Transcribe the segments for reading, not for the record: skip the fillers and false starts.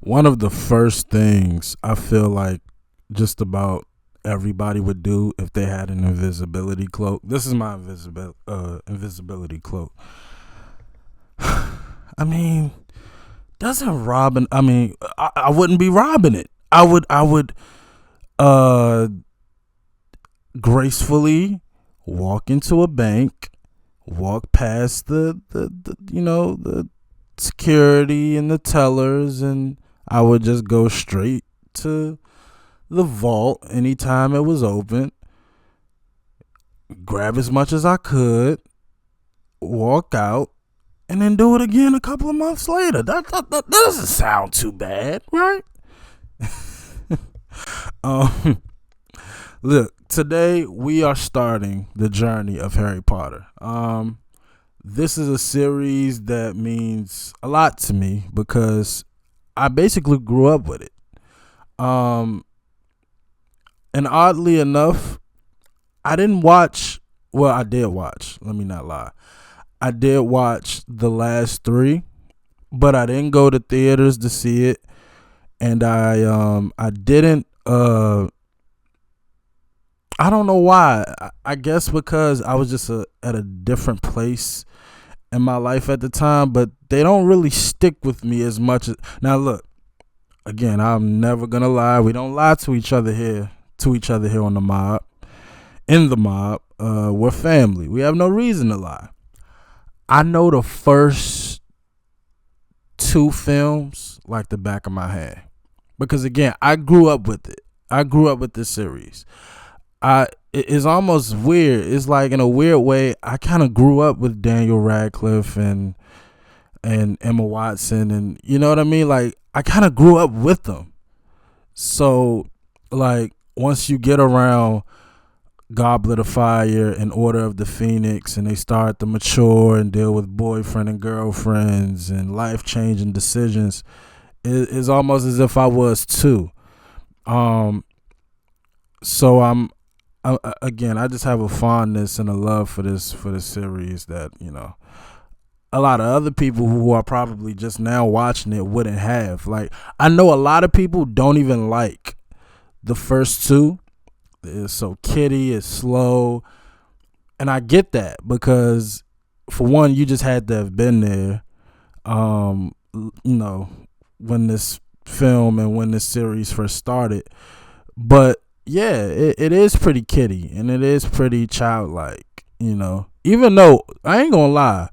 One of the first things I feel like just about everybody would do if they had an invisibility cloak. This is my invisibility cloak. I mean, doesn't robbing? I mean, I wouldn't be robbing it. I would uh gracefully walk into a bank, walk past the security and the tellers, and I would just go straight to the vault anytime it was open, grab as much as I could, walk out, and then do it again a couple of months later. That doesn't sound too bad, right? um, Look, today we are starting the journey of Harry Potter. This is a series that means a lot to me because I basically grew up with it. Um, and oddly enough, I didn't watch. Well, I did watch. Let me not lie. I did watch the last three, but I didn't go to theaters to see it, and I didn't. I don't know why. I guess because I was just at a different place in my life at the time, but they don't really stick with me as much as now. Look, again, I'm never gonna lie. We don't lie to each other here. To each other here on the mob. In the mob, we're family. We have no reason to lie. I know the first two films like the back of my hand because again, I grew up with it. I grew up with this series. It's almost weird. It's like in a weird way, I kind of grew up with Daniel Radcliffe and Emma Watson, and you know what I mean. Like I kind of grew up with them. So like once you get around Goblet of Fire and Order of the Phoenix, and they start to mature and deal with boyfriend and girlfriends and life changing decisions, it's almost as if I was too. Um, so again, I just have a fondness and a love for this series that a lot of other people who are probably just now watching it wouldn't have. Like I know a lot of people don't even like the first two. It's so kiddie, it's slow, and I get that because for one, you just had to have been there. When this film and when this series first started, but yeah, it is pretty kiddie and it is pretty childlike, even though I ain't gonna lie.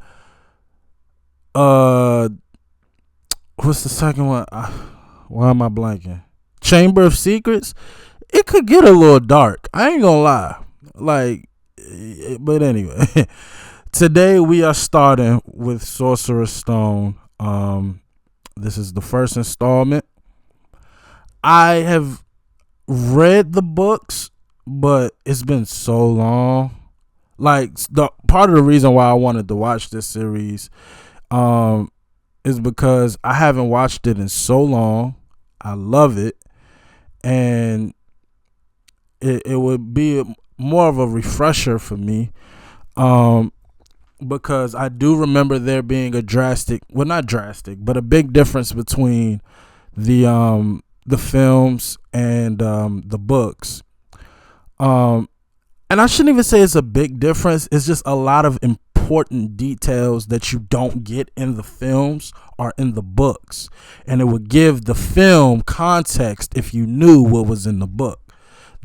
What's the second one? Why am I blanking? Chamber of Secrets. It could get a little dark. I ain't gonna lie. But anyway, today we are starting with Sorcerer Stone. This is the first installment. I have read the books, but it's been so long. Like the part of the reason why I wanted to watch this series, is because I haven't watched it in so long. I love it, and it would be more of a refresher for me, because I do remember there being not drastic, but a big difference between the films and the books. And I shouldn't even say it's a big difference. It's just a lot of important details that you don't get in the films or in the books, and it would give the film context if you knew what was in the book.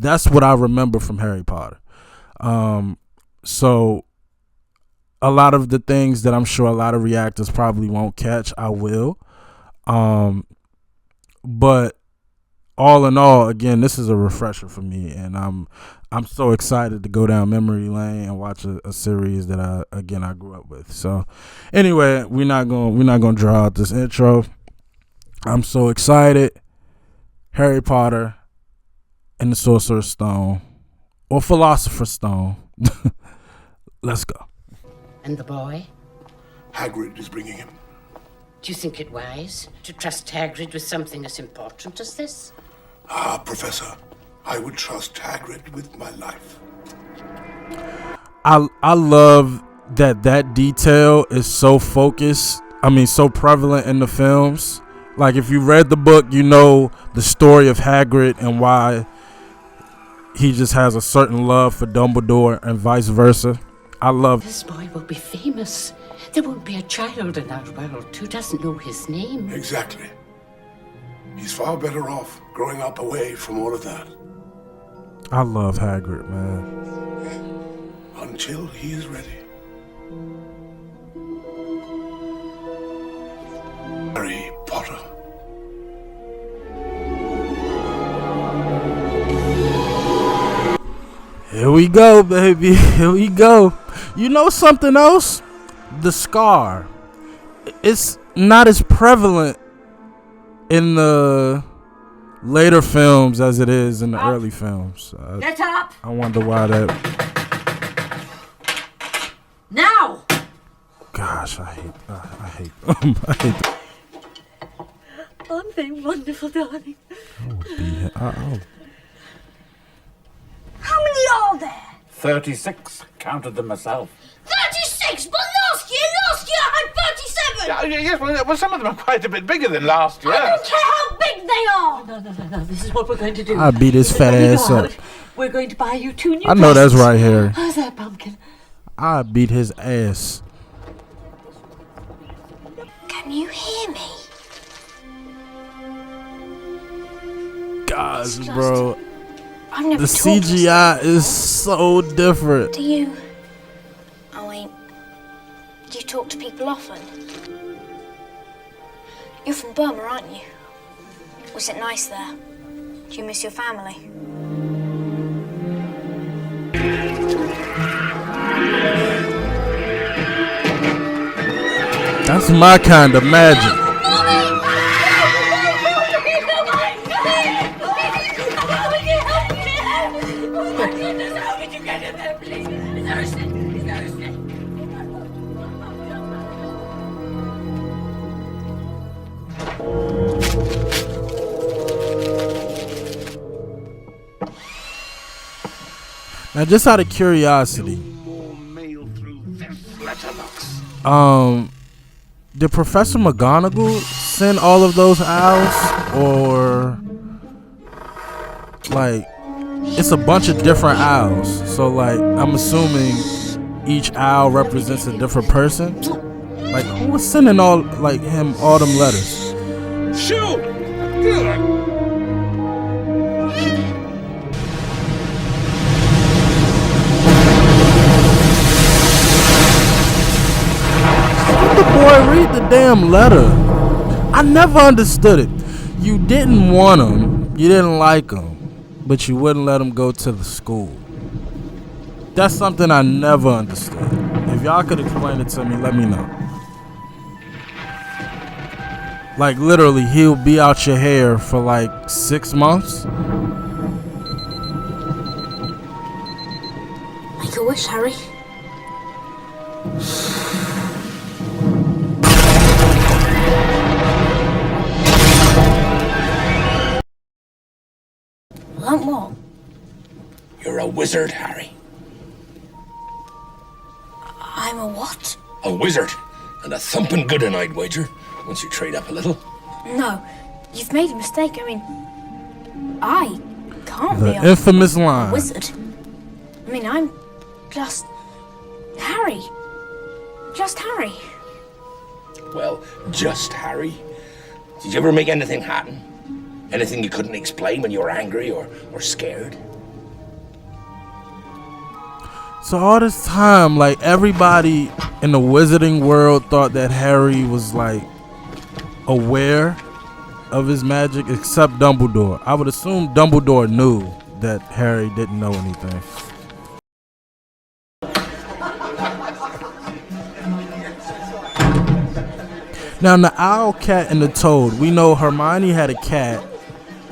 That's what I remember from Harry Potter. So a lot of the things that I'm sure a lot of reactors probably won't catch, I will. But all in all, again, this is a refresher for me, and I'm so excited to go down memory lane and watch a series that I grew up with. So anyway, we're not gonna draw out this intro. I'm so excited. Harry Potter and the Sorcerer's Stone, or Philosopher's Stone. Let's go. And the boy? Hagrid is bringing him. Do you think it wise to trust Hagrid with something as important as this? Professor, I would trust Hagrid with my life. I love that detail is so focused. I mean, so prevalent in the films. Like, if you read the book, you know the story of Hagrid and why he just has a certain love for Dumbledore and vice versa. I love This boy will be famous. There won't be a child in our world who doesn't know his name. Exactly. He's far better off growing up away from all of that. I love Hagrid, man. Until he is ready. Harry Potter. Here we go, baby. Here we go. You know something else? The scar. It's not as prevalent in the later films as it is in the early films. Get up! I wonder why that. Now! Gosh, I hate I hate. Aren't they wonderful, darling? How many are there? 36. Counted them myself. 36! But last year I had 37! Yes, well, some of them are quite a bit bigger than last year. I don't care how big they are! No, this is what we're going to do. I beat his fat ass up. We're going to buy you 2 new I know that's dresses. right, Harry. How's that, Pumpkin? I beat his ass. Can you hear me? Gosh, bro. I've never The talked to CGI is so different. Do you... Oh, wait. Do you talk to people often? You're from Burma, aren't you? Was it nice there? Do you miss your family? That's my kind of magic. Now, just out of curiosity, did Professor McGonagall send all of those owls, or like it's a bunch of different owls? So like, I'm assuming each owl represents a different person. Like, who was sending all him all them letters? Shoot! The boy read the damn letter. I never understood it. You didn't want him, you didn't like him, but you wouldn't let him go to the school. That's something I never understood. If y'all could explain it to me, let me know. Like, literally, he'll be out your hair for like 6 months. Make a wish, Harry. Want what? You're a wizard, Harry. I'm a what? A wizard. And a thumping good one, I'd wager. Once you trade up a little. No, you've made a mistake. I mean, I can't The be infamous a line. wizard. I mean, I'm just Harry. Just Harry. Well, just Harry. Did you ever make anything happen? Anything you couldn't explain when you were angry or scared? So all this time, like, everybody in the wizarding world thought that Harry was like aware of his magic, except Dumbledore. I would assume Dumbledore knew that Harry didn't know anything. Now, in the Owl, Cat, and the Toad, we know Hermione had a cat.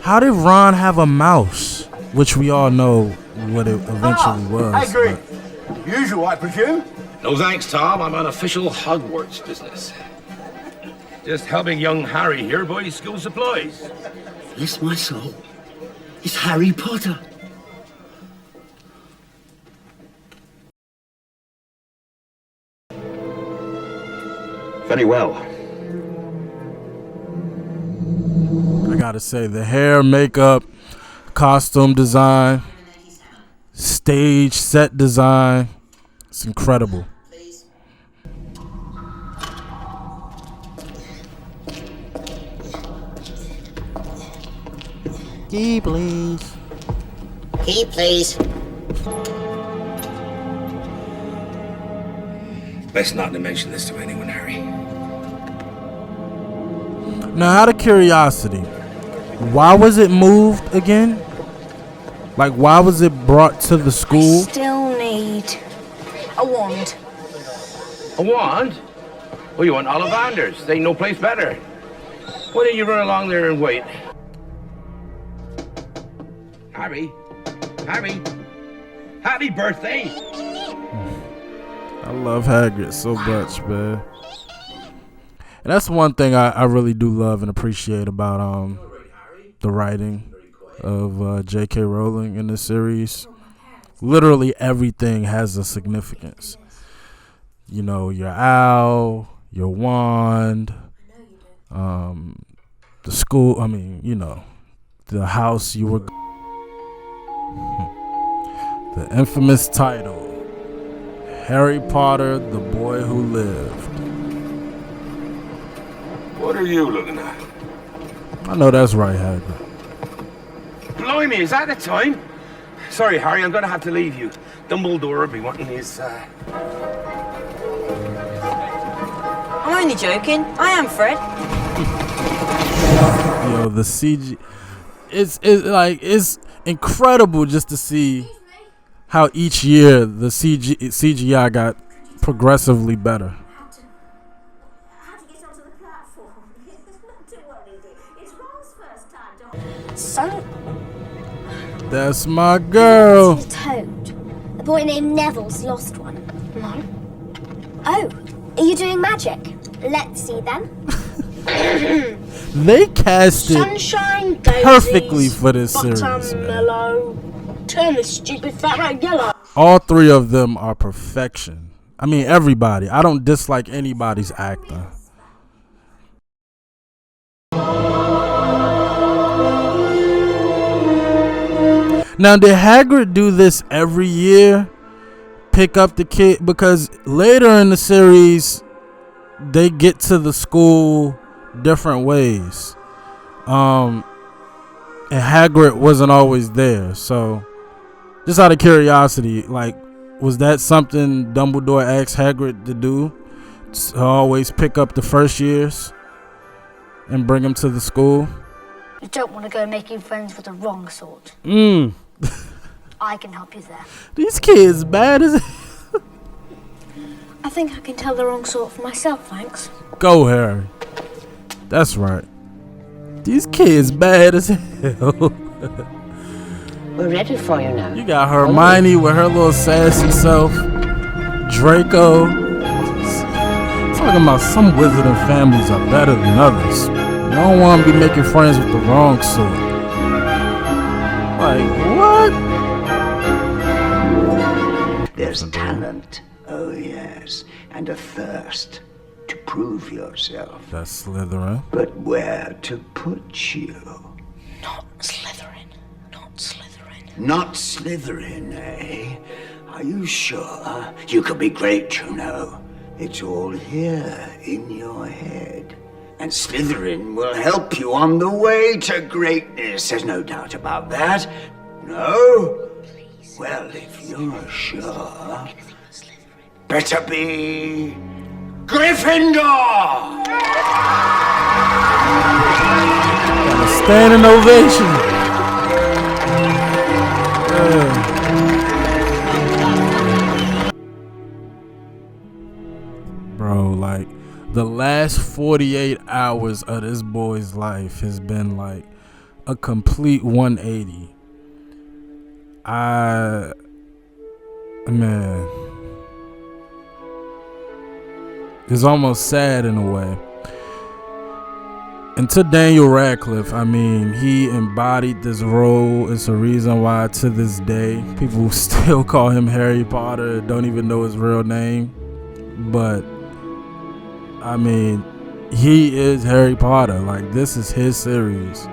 How did Ron have a mouse? Which we all know what it eventually was. I agree. but- Usual, I presume. No thanks, Tom. I'm on official Hogwarts business. Just helping young Harry here buy his school supplies. Bless my soul. It's Harry Potter. Very well. gotta say, the hair, makeup, costume design, stage set design, it's incredible. Key, please. Key, please. Best not to mention this to anyone, Harry. Now, out of curiosity, why was it moved again? Like, why was it brought to the school? Still need a wand. A wand? Well, you want Ollivander's. There ain't no place better. Why don't you run along there and wait? Harry? Harry? Happy birthday! I love Hagrid so much, man. And that's one thing I really do love and appreciate about the writing of J.K. Rowling in this series. Literally everything has a significance. You know, your owl, your wand, the school, I mean, you know, the house you were... The infamous title, Harry Potter, the Boy Who Lived. What are you looking at? I know that's right, Hagrid. Blimey, is that the time? Sorry, Harry, I'm gonna have to leave you. Dumbledore will be wanting his, I'm only joking. I am Fred. Yo, the CG, it's incredible just to see how each year the CGI got progressively better. So, That's my girl. Toad. A boy named Neville's lost one. No. Oh, are you doing magic? Let's see then. They cast it Sunshine, daisies, perfectly for this series, man. buttermellow. Turn this stupid fat rat yellow. All three of them are perfection. I mean, everybody. I don't dislike anybody's acting. Now, did Hagrid do this every year? Pick up the kid? Because later in the series, they get to the school different ways. And Hagrid wasn't always there. So, just out of curiosity, like, was that something Dumbledore asked Hagrid to do? To always pick up the first years and bring them to the school? You don't want to go making friends with the wrong sort. I can help you there. These kids bad as I think I can tell the wrong sort for myself, thanks. Go, Harry. That's right. These kids bad as hell. We're ready for you now. You got Hermione with her little sassy self. Draco. Talking about some wizarding families are better than others. You don't want to be making friends with the wrong sort. Like, what? There's talent, oh yes, and a thirst to prove yourself. That's Slytherin. But where to put you? Not Slytherin. Not Slytherin. Not Slytherin, eh? Are you sure? You could be great, you know. It's all here in your head. And Slytherin will help you on the way to greatness. There's no doubt about that. No? Well, if you're sure, better be Gryffindor! Got a standing ovation. Bro, like, the last 48 hours of this boy's life has been like a complete 180. Man, it's almost sad in a way. And to Daniel Radcliffe, I mean, he embodied this role. It's a reason why to this day people still call him Harry Potter, don't even know his real name. But I mean, he is Harry Potter. Like, this is his series.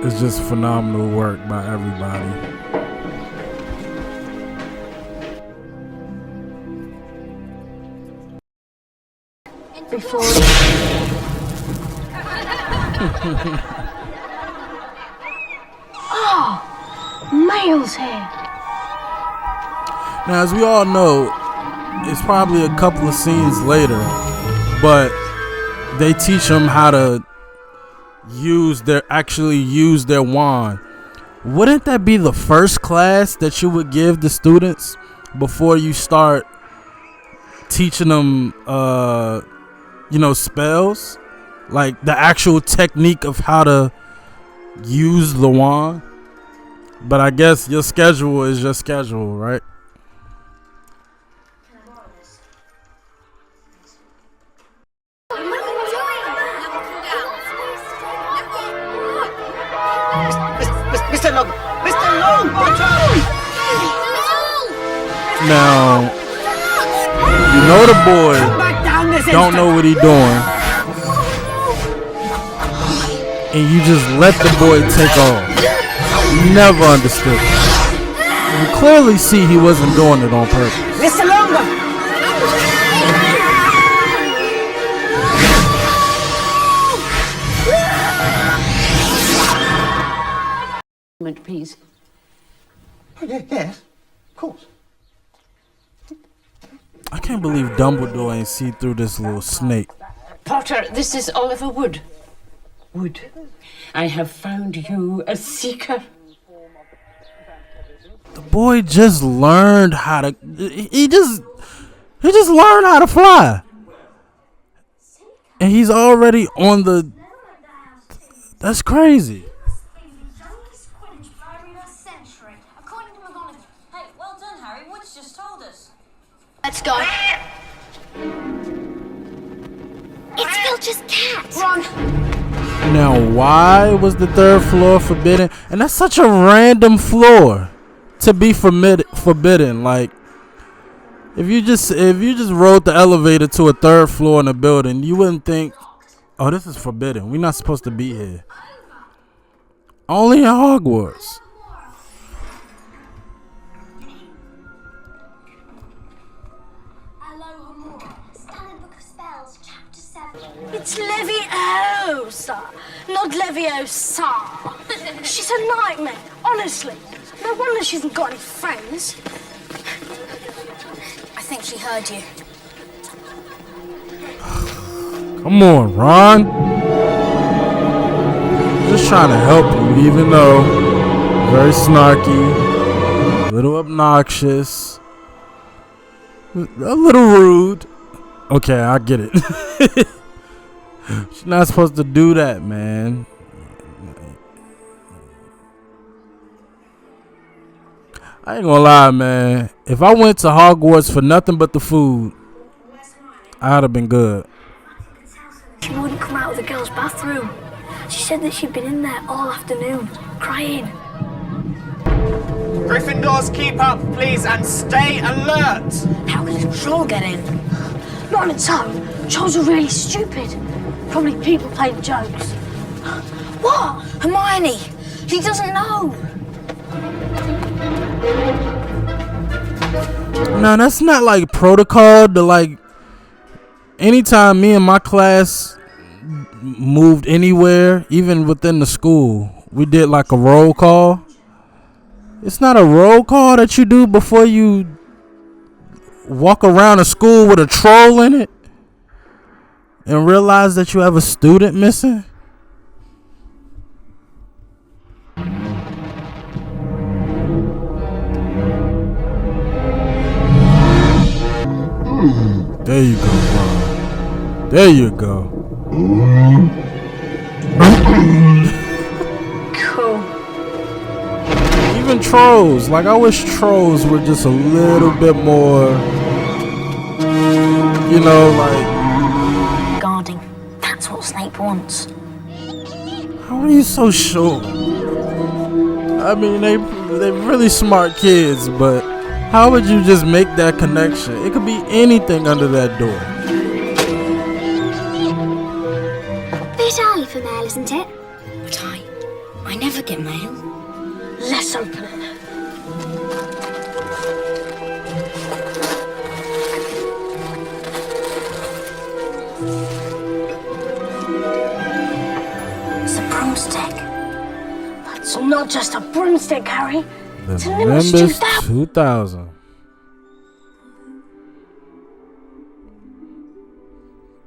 It's just phenomenal work by everybody. Before Oh, Mail's here. Now, as we all know, it's probably a couple of scenes later, but they teach them how to use their wand. Wouldn't that be the first class that you would give the students before you start teaching them spells, like the actual technique of how to use the wand? But I guess your schedule is your schedule, right? Mr. Long! Mr. Long! Now, you know the boy don't know what he doing, and you just let the boy take off. You never understood it. You clearly see he wasn't doing it on purpose. Mr. Long! Please. Oh, yes, of course. I can't believe Dumbledore ain't see through this little snake. Potter, this is Oliver Wood. Wood, I have found you a seeker. The boy just learned how to. He just learned how to fly, and he's already on the. That's crazy. Let's go. It's Filch's cat. Run. Now, why was the third floor forbidden? And that's such a random floor to be forbidden. Like, if you just rode the elevator to a third floor in a building, you wouldn't think, oh, this is forbidden. We're not supposed to be here. Only in Hogwarts. It's Leviosa, not Leviosa. She's a nightmare, honestly. No wonder she hasn't got any friends. I think she heard you. Come on, Ron. Just trying to help you, even though very snarky, a little obnoxious, a little rude. Okay, I get it. She's not supposed to do that, man. I ain't gonna lie, man. If I went to Hogwarts for nothing but the food, I'd have been good. She wouldn't come out of the girls' bathroom. She said that she'd been in there all afternoon, crying. Gryffindors, keep up, please, and stay alert! How could a troll get in? Not on its own. Trolls are really stupid. Probably people playing jokes. What? Hermione! He doesn't know! No, that's not like protocol to like. Anytime me and my class moved anywhere, even within the school, we did like a roll call. It's not a roll call that you do before you walk around a school with a troll in it and realize that you have a student missing. There you go, Ron. There you go. Cool. Even trolls. Like, I wish trolls were just a little bit more, you know, like... Guarding. That's what Snape wants. How are you so sure? I mean, they're really smart kids, but how would you just make that connection? It could be anything under that door. Bit early for Male isn't it? But I never get mail. Let's open it. It's a broomstick. That's not just a broomstick, Harry. It's a Nimbus 2000.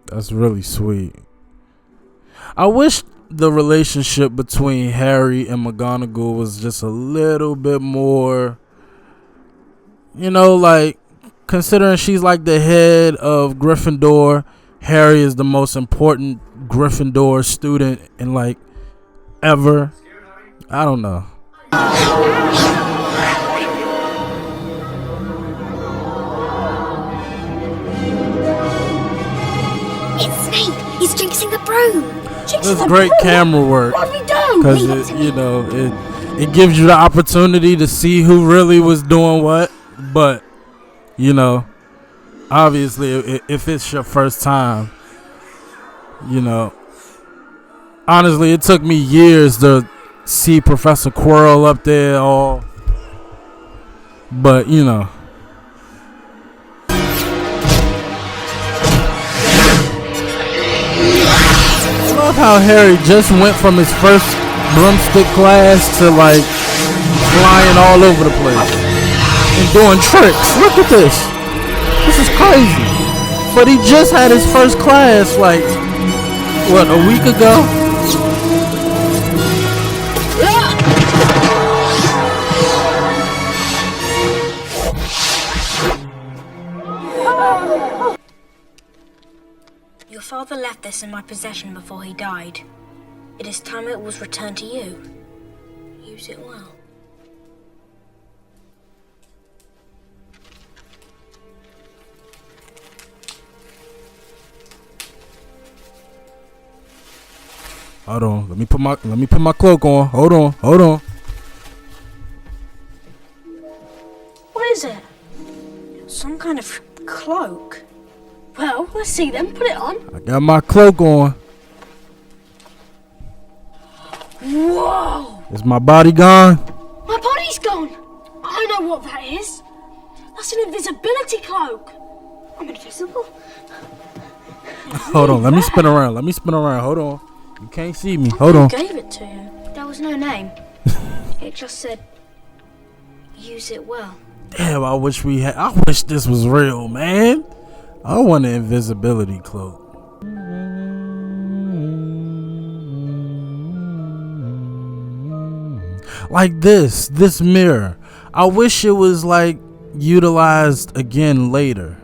That's really sweet. I wish the relationship between Harry and McGonagall was just a little bit more, like, considering she's like the head of Gryffindor, Harry is the most important Gryffindor student in like ever. I don't know. It's Snape. He's jinxing the broom. That's great camera work. What have we done? Because it gives you the opportunity to see who really was doing what. But obviously, if it's your first time, honestly, it took me years to see Professor Quirrell up there all. But I love how Harry just went from his first broomstick class to like flying all over the place and doing tricks. Look at this. This is crazy. But he just had his first class like, what, a week ago? Your father left this in my possession before he died. It is time it was returned to you. Use it well. Hold on. Let me put my cloak on. Hold on. What is it? Some kind of cloak. Well, let's see then. Put it on. I got my cloak on. Whoa! Is my body gone? My body's gone. I know what that is. That's an invisibility cloak. I'm invisible. Hold on. Let me spin around. Hold on. You can't see me. Hold on. Who gave it to you? There was no name. It just said, use it well. Damn, I wish this was real, man. I want an invisibility cloak. Like this mirror. I wish it was like utilized again later.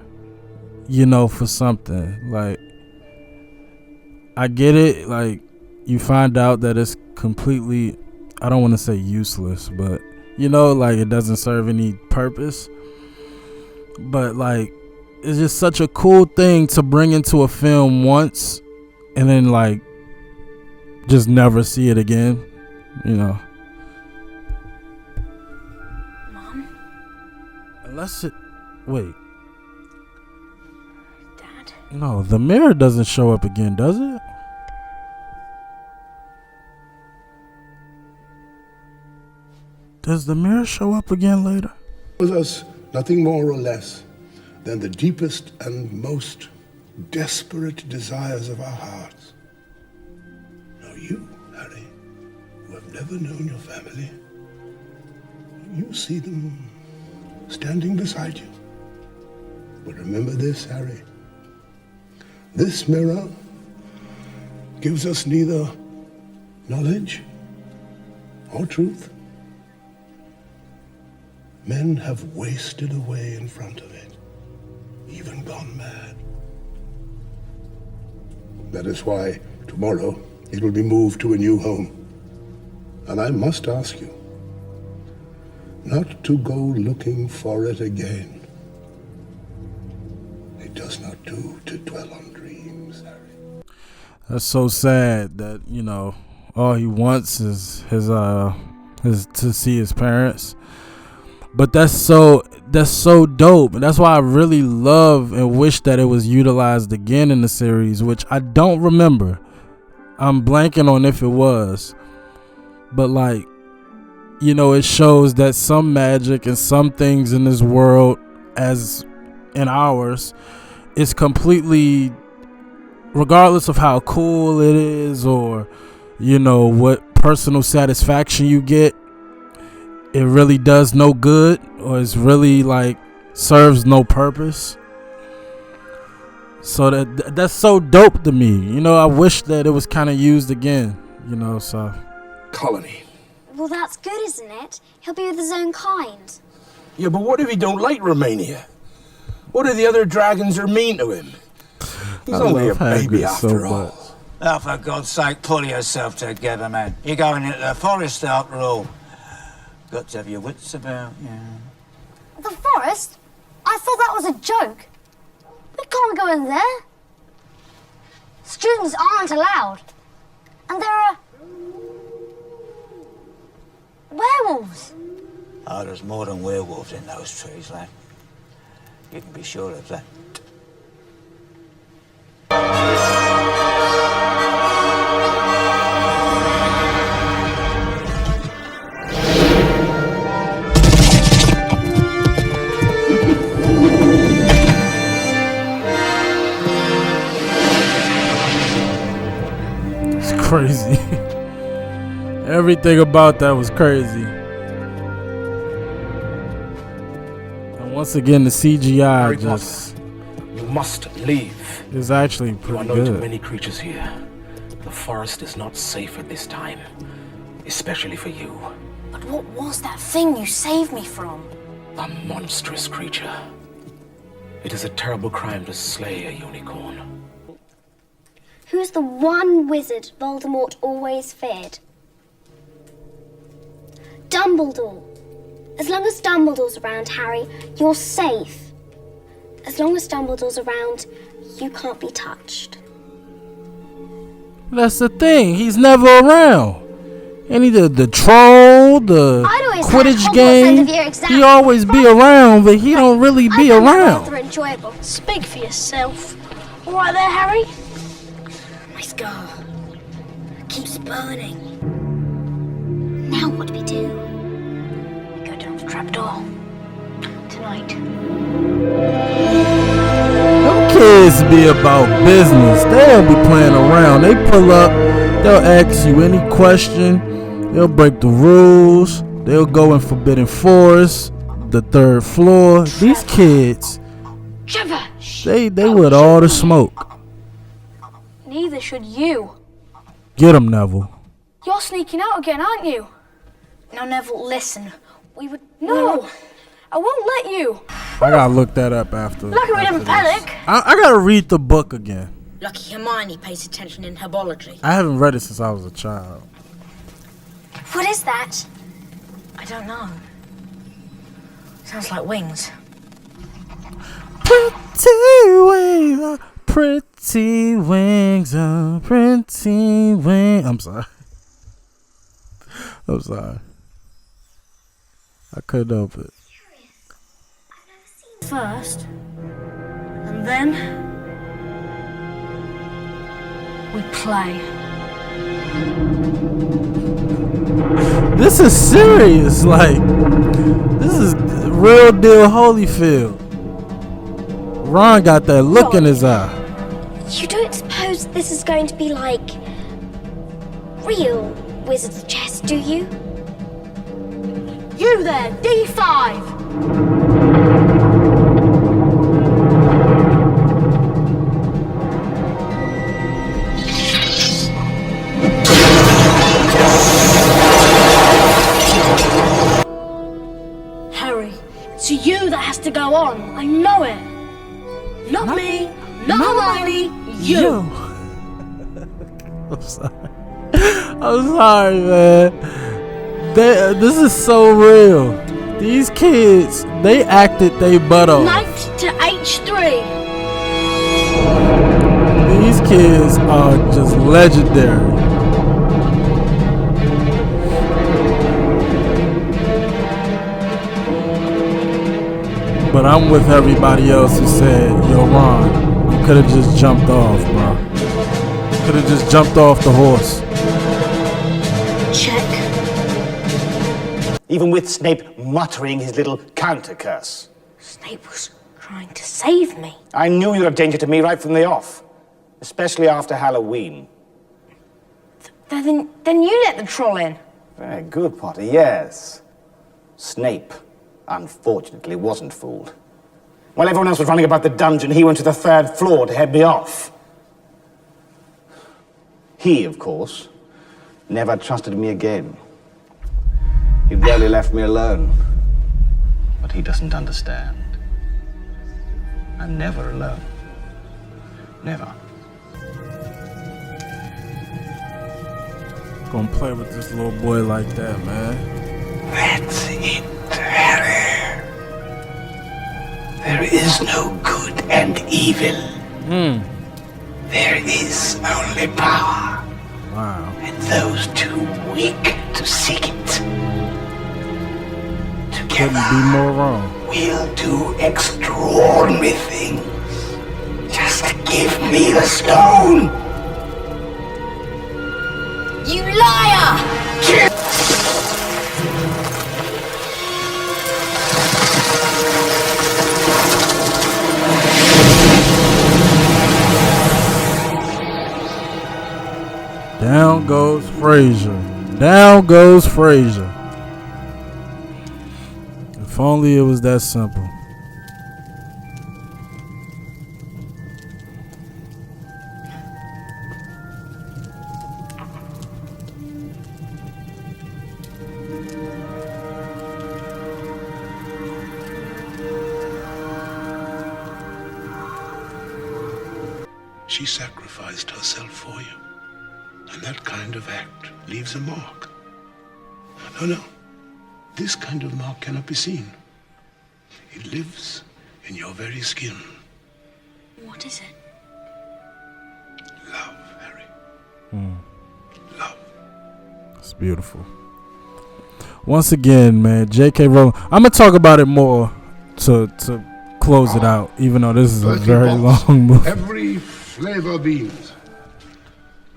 For something. Like, I get it. Like, you find out that it's completely, I don't want to say useless, but like it doesn't serve any purpose. But like, it's just such a cool thing to bring into a film once and then like just never see it again. Mom? Unless it, wait. Dad? No, the mirror doesn't show up again, does it? Does the mirror show up again later? With us, nothing more or less than the deepest and most desperate desires of our hearts. Now you, Harry, who have never known your family, you see them standing beside you. But remember this, Harry. This mirror gives us neither knowledge or truth. Men have wasted away in front of it, even gone mad. That is why tomorrow it will be moved to a new home. And I must ask you not to go looking for it again. It does not do to dwell on dreams, Harry. That's so sad that, all he wants is his to see his parents. But that's so dope, and that's why I really love and wish that it was utilized again in the series, which I don't remember. I'm blanking on if it was, but like, you know, it shows that some magic and some things in this world, as in ours, is completely, regardless of how cool it is or, you know, what personal satisfaction you get, it really does no good, or it's really like serves no purpose. So that's so dope to me. You know, I wish that it was kind of used again, you know, so. Colony. Well, that's good, isn't it? He'll be with his own kind. Yeah, but what if he don't like Romania? What if the other dragons are mean to him? He's only a baby after all. Oh, for God's sake, pull yourself together, man. You're going into the forest after all. Got to have your wits about you. The forest? I thought that was a joke. We can't go in there. Students aren't allowed. And there are werewolves. Oh, there's more than werewolves in those trees, lad. You can be sure of that. Crazy. Everything about that was crazy. And once again, the CGI just... You must leave. is actually You pretty are known to good. many creatures here. The forest is not safe at this time. Especially for you. But what was that thing you saved me from? A monstrous creature. It is a terrible crime to slay a unicorn. Who's the one wizard Voldemort always feared? Dumbledore. As long as Dumbledore's around, Harry, you're safe. As long as Dumbledore's around, you can't be touched. That's the thing. He's never around. Any the troll, the Quidditch game, he always be around, but he don't really be around. Rather enjoyable. Speak for yourself. All right there, Harry. My scar keeps burning. Now what do we do? We go down the trapdoor tonight. Them kids be about business. They'll be playing around. They pull up, they'll ask you any question, they'll break the rules, they'll go in Forbidden Forest, the 3rd floor. These kids, Trevor! they with all the smoke. Neither should you. Get him, Neville. You're sneaking out again, aren't you? Now, Neville, listen. We would... No! I won't let you. I gotta look that up after. Lucky we didn't panic. I gotta read the book again. Lucky Hermione pays attention in herbology. I haven't read it since I was a child. What is that? I don't know. Sounds like wings. Pretty wings, pretty wings, pretty wings. I'm sorry. I'm sorry. I couldn't help it. First, and then we play. This is serious. Like, this is real deal Holyfield. Ron got that look in his eye. You don't suppose this is going to be like real wizard's chess, do you? You there, D5! Harry, it's you that has to go on. I know it. Not me, not Hermione, you. I'm sorry. I'm sorry, man. This is so real. These kids, they acted they butt off. Knight to H3. These kids are just legendary. But I'm with everybody else who said, yo, Ron, you could have just jumped off, bro. Could have just jumped off the horse. Check. Even with Snape muttering his little counter curse. Snape was trying to save me. I knew you were a danger to me right from the off. Especially after Halloween. Then you let the troll in. Very good, Potter, yes. Snape, unfortunately, wasn't fooled. While everyone else was running about the dungeon, he went to the 3rd floor to head me off. He, of course, never trusted me again. He rarely left me alone. But he doesn't understand. I'm never alone. Never. Gonna play with this little boy like that, man. That's it, Harry. There is no good and evil. There is only power. Wow. And those too weak to seek it. Couldn't be more wrong. We'll do extraordinary things. Just give me the stone. You liar! Down goes Fraser. Down goes Fraser. If only it was that simple. She sacrificed herself for you. And that kind of act leaves a mark. No. This kind of mark cannot be seen. It lives in your very skin. What is it? Love, Harry. Love. It's beautiful. Once again, man, J.K. Rowling. I'm gonna talk about it more to close it out, even though this is a very long movie. Every flavor beans.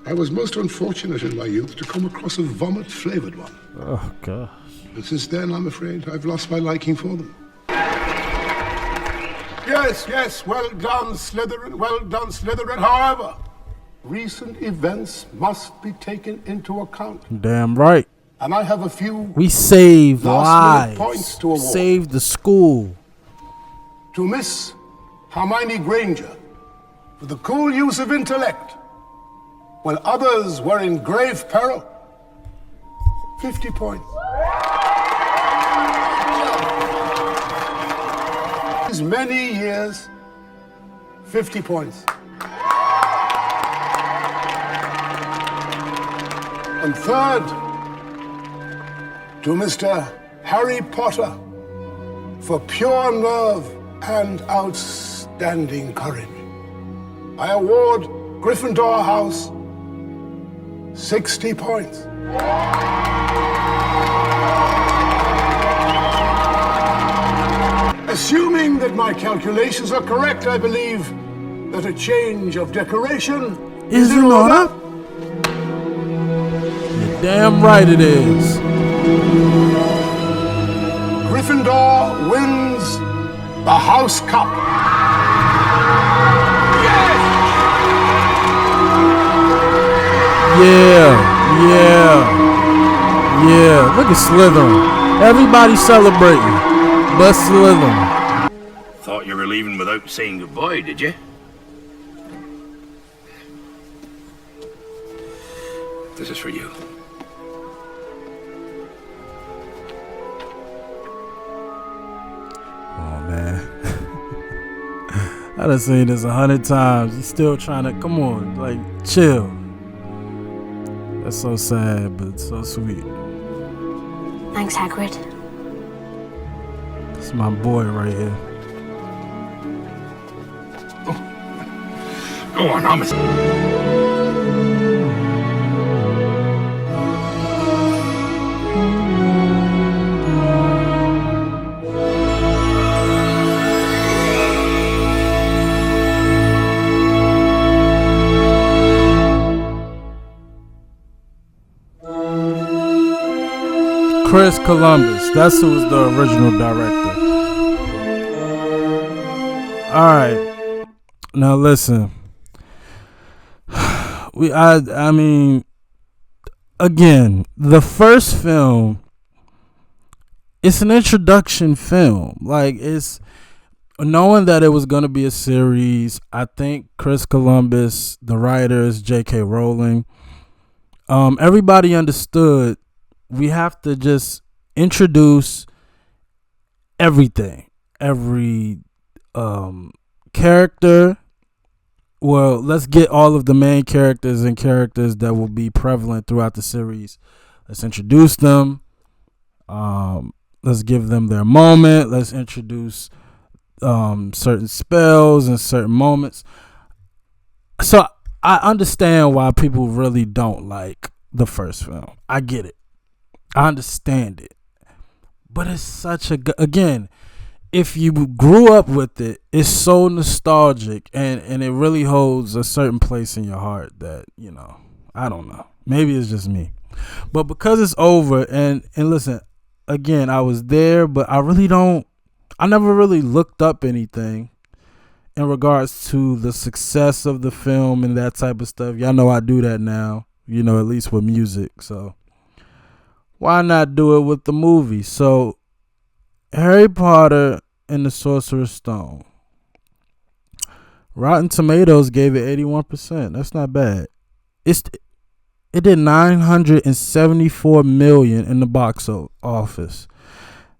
I was most unfortunate in my youth to come across a vomit-flavored one. Oh, gosh. And since then, I'm afraid I've lost my liking for them. Yes, well done, Slytherin, well done, Slytherin. However, recent events must be taken into account. Damn right. And I have a few... We saved last-minute lives. points to award. Saved the school. To Miss Hermione Granger, for the cool use of intellect, when others were in grave peril. 50 points. As many years, 50 points. And third, to Mr. Harry Potter, for pure nerve and outstanding courage. I award Gryffindor House 60 points. Assuming that my calculations are correct, I believe that a change of decoration is in order. You're damn right it is. Gryffindor wins the House Cup. Yeah. Look at Slytherin. Everybody celebrating, but Slytherin. Thought you were leaving without saying goodbye, did you? This is for you. Oh man. I done seen this 100 times. He's still trying to, come on, like, chill. That's so sad, but so sweet. Thanks, Hagrid. It's my boy right here. Go on, Thomas. Chris Columbus. That's who was the original director. All right. Now listen. I mean, again, the first film, it's an introduction film. Like, it's knowing that it was going to be a series. I think Chris Columbus, the writers, J.K. Rowling, everybody understood we have to just introduce everything, every character. Well, let's get all of the main characters and characters that will be prevalent throughout the series. Let's introduce them. Let's give them their moment. Let's introduce certain spells and certain moments. So I understand why people really don't like the first film. I get it. I understand it. But it's such a again, if you grew up with it, it's so nostalgic, and it really holds a certain place in your heart that, you know, I don't know. Maybe it's just me. But because it's over, and listen, again, I was there, but I never really looked up anything in regards to the success of the film and that type of stuff. Y'all know I do that now, you know, at least with music. So why not do it with the movie? So Harry Potter and the Sorcerer's Stone. Rotten Tomatoes gave it 81%. That's not bad. It did $974 million in the box office.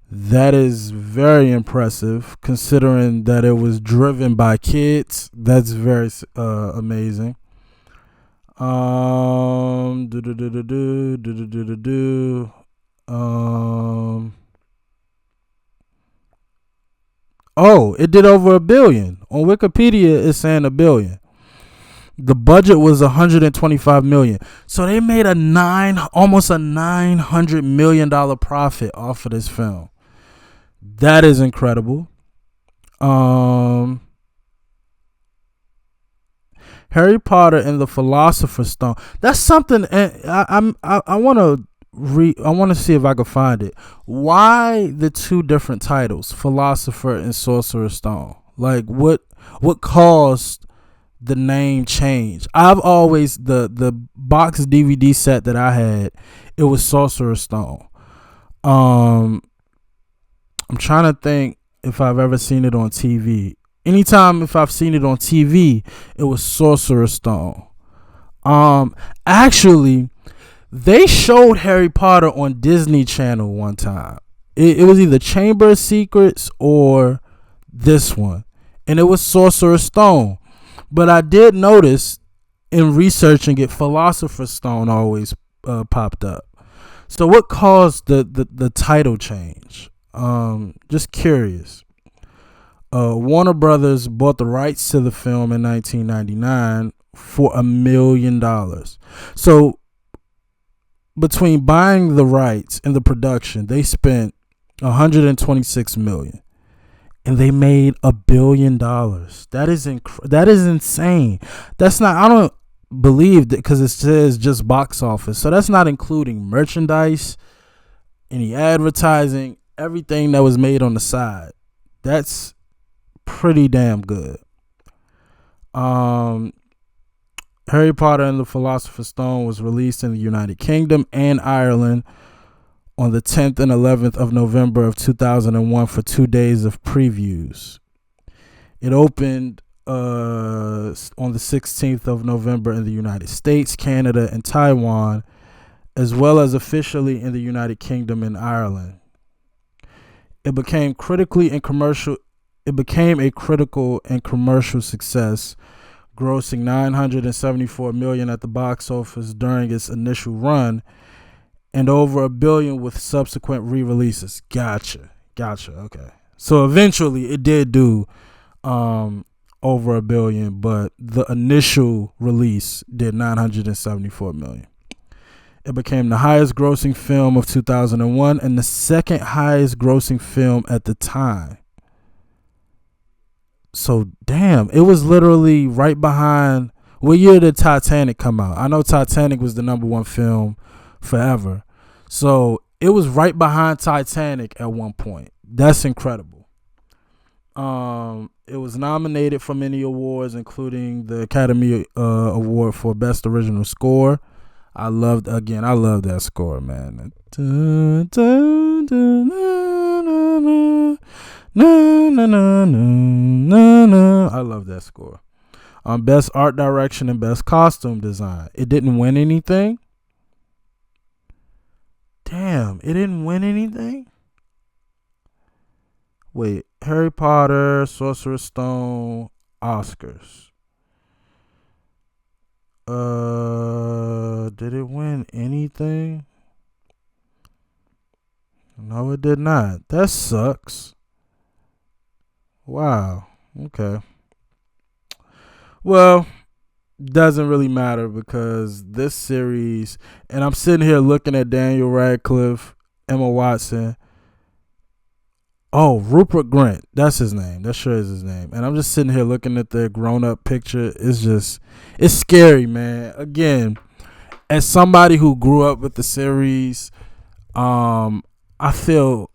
That is very impressive, considering that it was driven by kids. That's very amazing. Oh, it did over $1 billion. On Wikipedia, it's saying $1 billion. The budget was $125 million. So they made almost a $900 million profit off of this film. That is incredible. Harry Potter and the Philosopher's Stone. That's something. I want to see if I can find it. Why the two different titles, Philosopher and Sorcerer's Stone? Like, what caused the name change? I've always the box DVD set that I had, it was Sorcerer's Stone. I'm trying to think if I've ever seen it on TV. Anytime if I've seen it on TV, it was Sorcerer's Stone. Actually, they showed Harry Potter on Disney Channel one time. It was either Chamber of Secrets or this one, and it was Sorcerer's Stone. But I did notice in researching it, Philosopher's Stone always popped up. So what caused the title change? Just curious. Warner Brothers bought the rights to the film in 1999 for $1 million. So between buying the rights and the production, they spent $126 million, and they made $1 billion. That is insane. That's not. I don't believe that, because it says just box office. So that's not including merchandise, any advertising, everything that was made on the side. That's pretty damn good. Harry Potter and the Philosopher's Stone was released in the United Kingdom and Ireland on the 10th and 11th of November of 2001 for 2 days of previews. It opened on the 16th of November in the United States, Canada, and Taiwan, as well as officially in the United Kingdom and Ireland. It became a critical and commercial success, grossing $974 million at the box office during its initial run, and over $1 billion with subsequent re-releases. Gotcha. Okay. So eventually it did do over $1 billion, but the initial release did $974 million. It became the highest grossing film of 2001 and the second highest grossing film at the time. So damn, it was literally right behind. What year did Titanic come out? I know Titanic was the #1 film forever. So It was right behind Titanic at one point. That's incredible. It was nominated for many awards, including the Academy Award for Best Original Score. I love that score, man. I love that score. Best art direction and best costume design. It didn't win anything. Damn, it didn't win anything. Wait, Harry Potter, Sorcerer Stone, Oscars. Did it win anything? No, it did not. That sucks. Wow. Okay. Well, doesn't really matter because this series, and I'm sitting here looking at Daniel Radcliffe, Emma Watson. Oh, Rupert Grint. That's his name. That sure is his name. And I'm just sitting here looking at their grown-up picture. It's scary, man. Again, as somebody who grew up with the series, I feel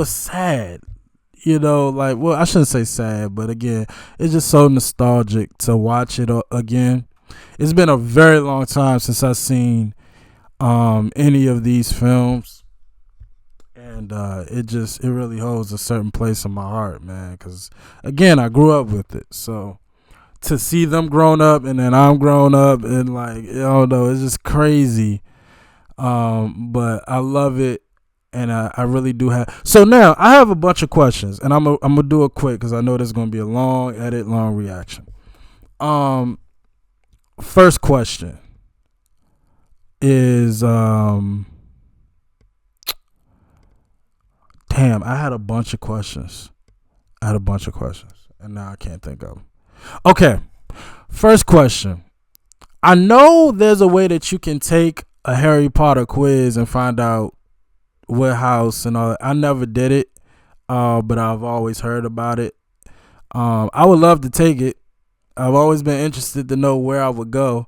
sad. Well, I shouldn't say sad, but again, it's just so nostalgic to watch it again. It's been a very long time since I've seen any of these films, and it really holds a certain place in my heart, man, because again, I grew up with it. So to see them grown up and then I'm grown up and it's just crazy. But I love it. And I really do have. So now I have a bunch of questions, and I'm gonna do it quick because I know there's gonna be a long edit, long reaction. First question is damn, I had a bunch of questions. And now I can't think of them. Okay, first question. I know there's a way that you can take a Harry Potter quiz and find out what house and all that. I never did it, but I've always heard about it. I would love to take it. I've always been interested to know where I would go.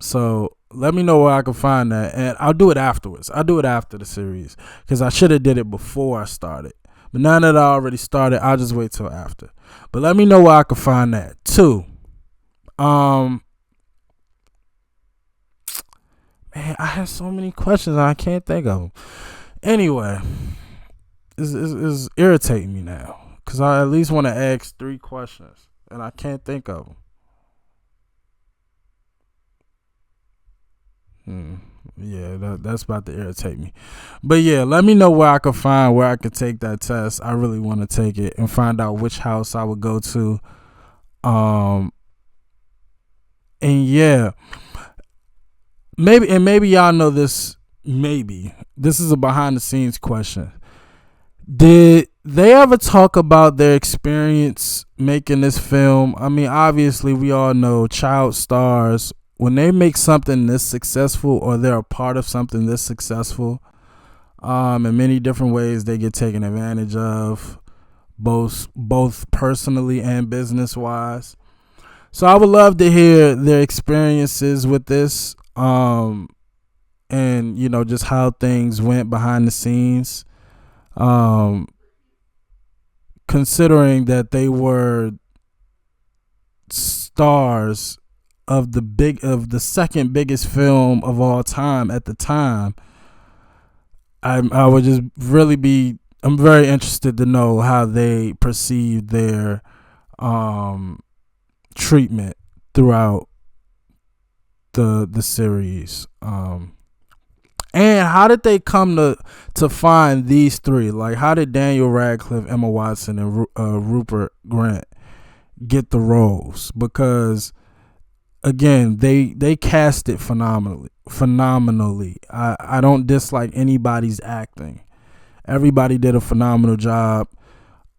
So let me know where I can find that, and I'll do it afterwards. I'll do it after the series because I should have did it before I started. But now that I already started, I'll just wait till after. But let me know where I can find that. 2, man, I have so many questions I can't think of them. Anyway, it's irritating me now because I at least want to ask 3 questions and I can't think of them. Yeah, that's about to irritate me. But yeah, let me know where I can take that test. I really want to take it and find out which house I would go to. And yeah. Maybe y'all know this. Maybe this is a behind the scenes question. Did they ever talk about their experience making this film? I mean, obviously we all know child stars, when they make something this successful or they're a part of something this successful, in many different ways they get taken advantage of, both personally and business wise. So I would love to hear their experiences with this. And just how things went behind the scenes, considering that they were stars of the second biggest film of all time at the time. I would just really I'm very interested to know how they perceived their treatment throughout the series, and how did they come to find these 3? Like, how did Daniel Radcliffe, Emma Watson, and Rupert Grint get the roles? Because again, they cast it phenomenally. I don't dislike anybody's acting. Everybody did a phenomenal job,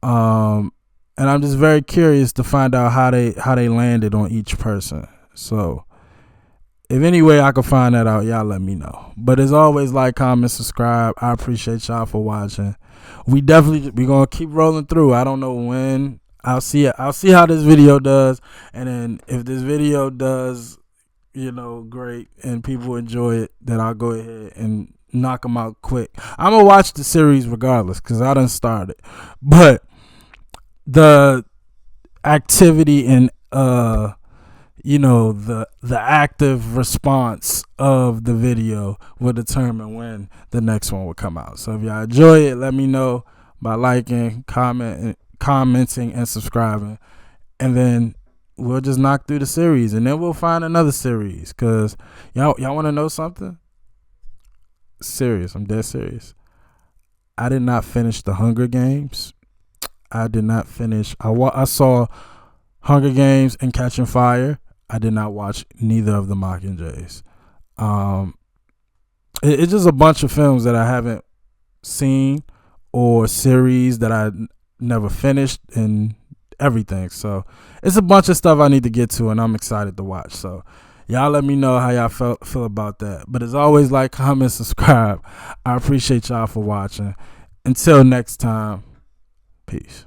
and I'm just very curious to find out how they landed on each person. So if any way I can find that out, y'all let me know. But as always, like, comment, subscribe. I appreciate y'all for watching. We're gonna keep rolling through. I don't know when. I'll see how this video does, and then if this video does, great, and people enjoy it, then I'll go ahead and knock them out quick. I'm gonna watch the series regardless because I done started, but the activity and the active response of the video will determine when the next one will come out. So if y'all enjoy it, let me know by liking, commenting, and subscribing, and then we'll just knock through the series, and then we'll find another series. Cause y'all want to know something? Serious, I'm dead serious. I did not finish the Hunger Games. I did not finish. I saw Hunger Games and Catching Fire. I did not watch neither of the Mockingjays. It's just a bunch of films that I haven't seen or series that I never finished and everything. So it's a bunch of stuff I need to get to, and I'm excited to watch. So y'all let me know how y'all feel about that. But as always, like, comment, subscribe. I appreciate y'all for watching. Until next time, peace.